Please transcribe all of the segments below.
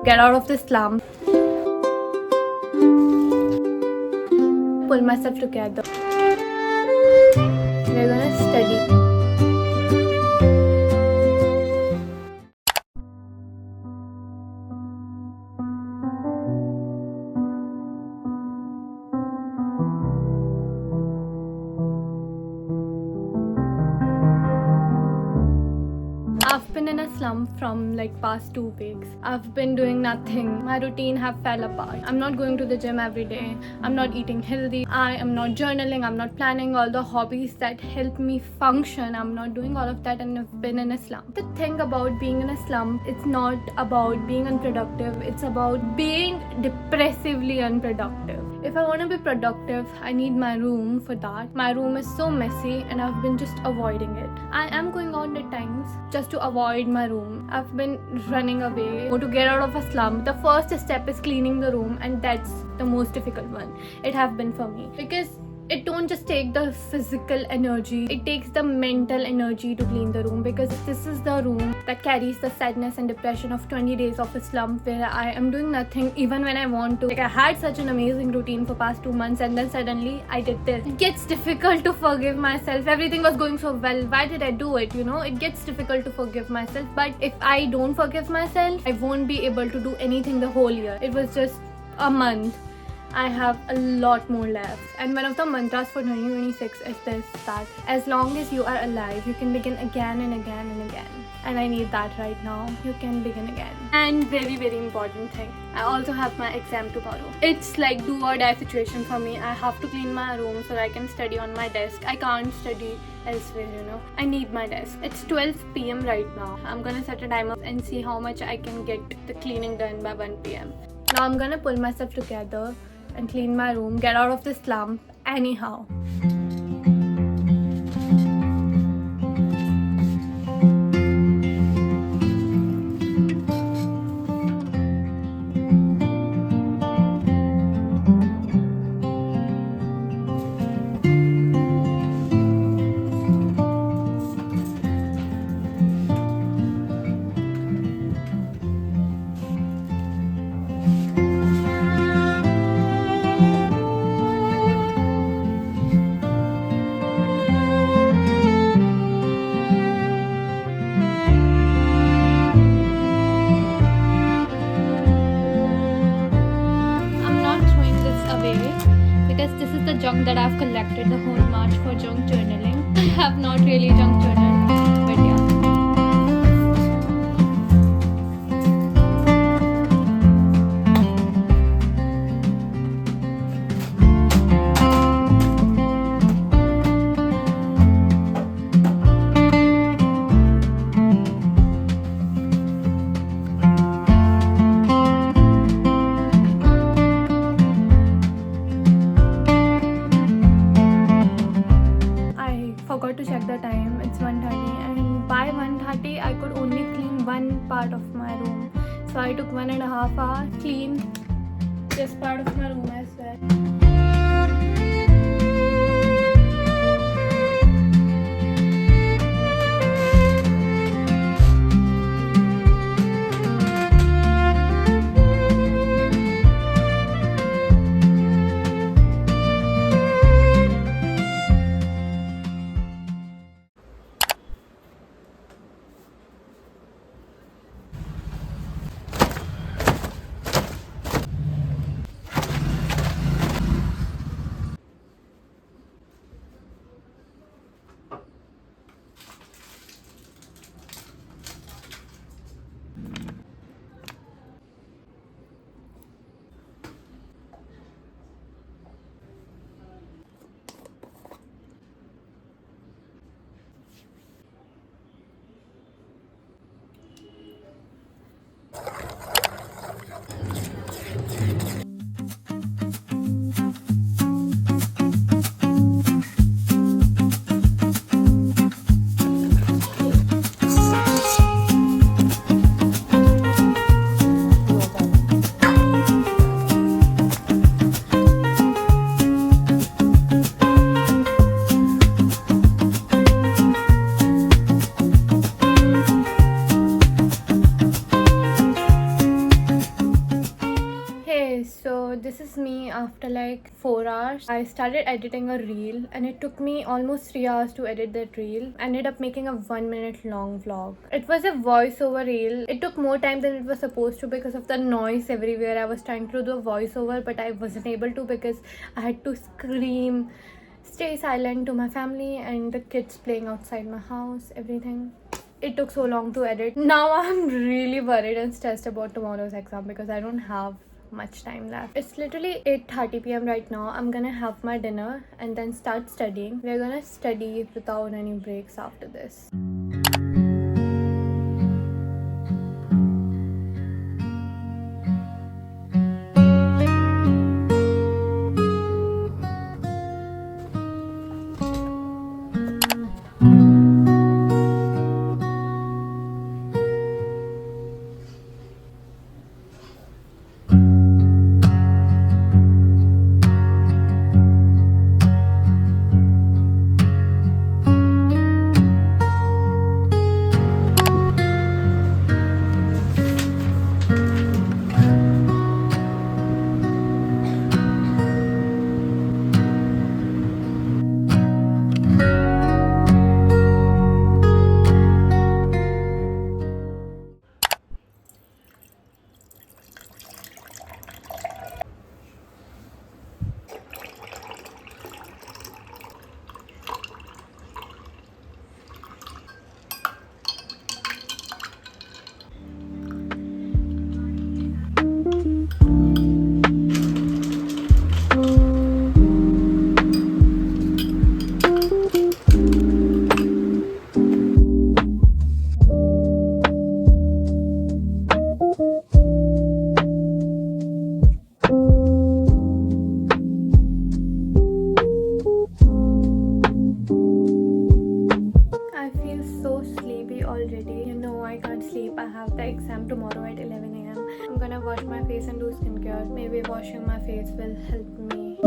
get out of this slump, pull myself together. We're gonna study. I've been in a slump from like past 2 weeks. I've been doing nothing. My routine have fell apart. I'm not going to the gym every day. I'm not eating healthy. I am not journaling. I'm not planning all the hobbies that help me function. I'm not doing all of that and I've been in a slump. The thing about being in a slump, it's not about being unproductive. It's about being depressively unproductive. If I want to be productive, I need my room for that. My room is so messy and I've been just avoiding it. I am going out at times just to avoid my room. I've been running away to get out of a slump. The first step is cleaning the room, and that's the most difficult one. It have been for me because it don't just take the physical energy, it takes the mental energy to clean the room, because this is the room that carries the sadness and depression of 20 days of a slump where I am doing nothing even when I want to. Like, I had such an amazing routine for past 2 months and then suddenly I did this. It gets difficult to forgive myself. Everything was going so well. Why did I do it? It gets difficult to forgive myself. But if I don't forgive myself, I won't be able to do anything the whole year. It was just a month. I have a lot more left. And one of the mantras for 2026 is this, that as long as you are alive, you can begin again and again and again. And I need that right now. You can begin again. And very, very important thing, I also have my exam tomorrow. It's like do or die situation for me. I have to clean my room so I can study on my desk. I can't study elsewhere, I need my desk. It's 12 p.m. right now. I'm gonna set a timer and see how much I can get the cleaning done by 1 p.m. Now I'm gonna pull myself together and clean my room, get out of this slump anyhow. Because this is the junk that I've collected the whole March for junk journaling. I have not really junk journaled, but yeah. Forgot to check the time. It's 1:30 and by 1:30 I could only clean one part of my room. So I took 1.5 hours, clean this part of my room as well. is me after like 4 hours. I started editing a reel and it took me almost 3 hours to edit that reel. I ended up making a 1 minute long vlog. It was a voiceover reel. It took more time than it was supposed to because of the noise everywhere. I was trying to do a voiceover but I wasn't able to because I had to scream, stay silent to my family and the kids playing outside my house, everything. It took so long to edit. Now I'm really worried and stressed about tomorrow's exam because I don't have much time left. It's literally 8:30 p.m. right now. I'm gonna have my dinner and then start studying. We're gonna study without any breaks after this. Already, I can't sleep. I have the exam tomorrow at 11 a.m. I'm gonna wash my face and do skincare. Maybe washing my face will help me.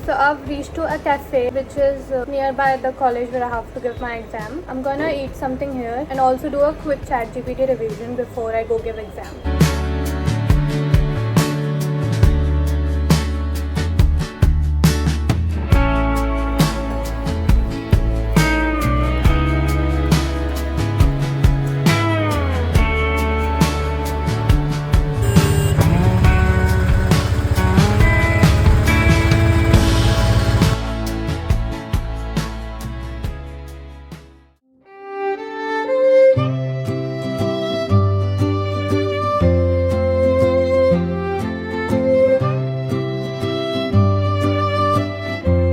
So I've reached to a cafe which is nearby the college where I have to give my exam. I'm gonna eat something here and also do a quick chat GPT revision before I go give exam.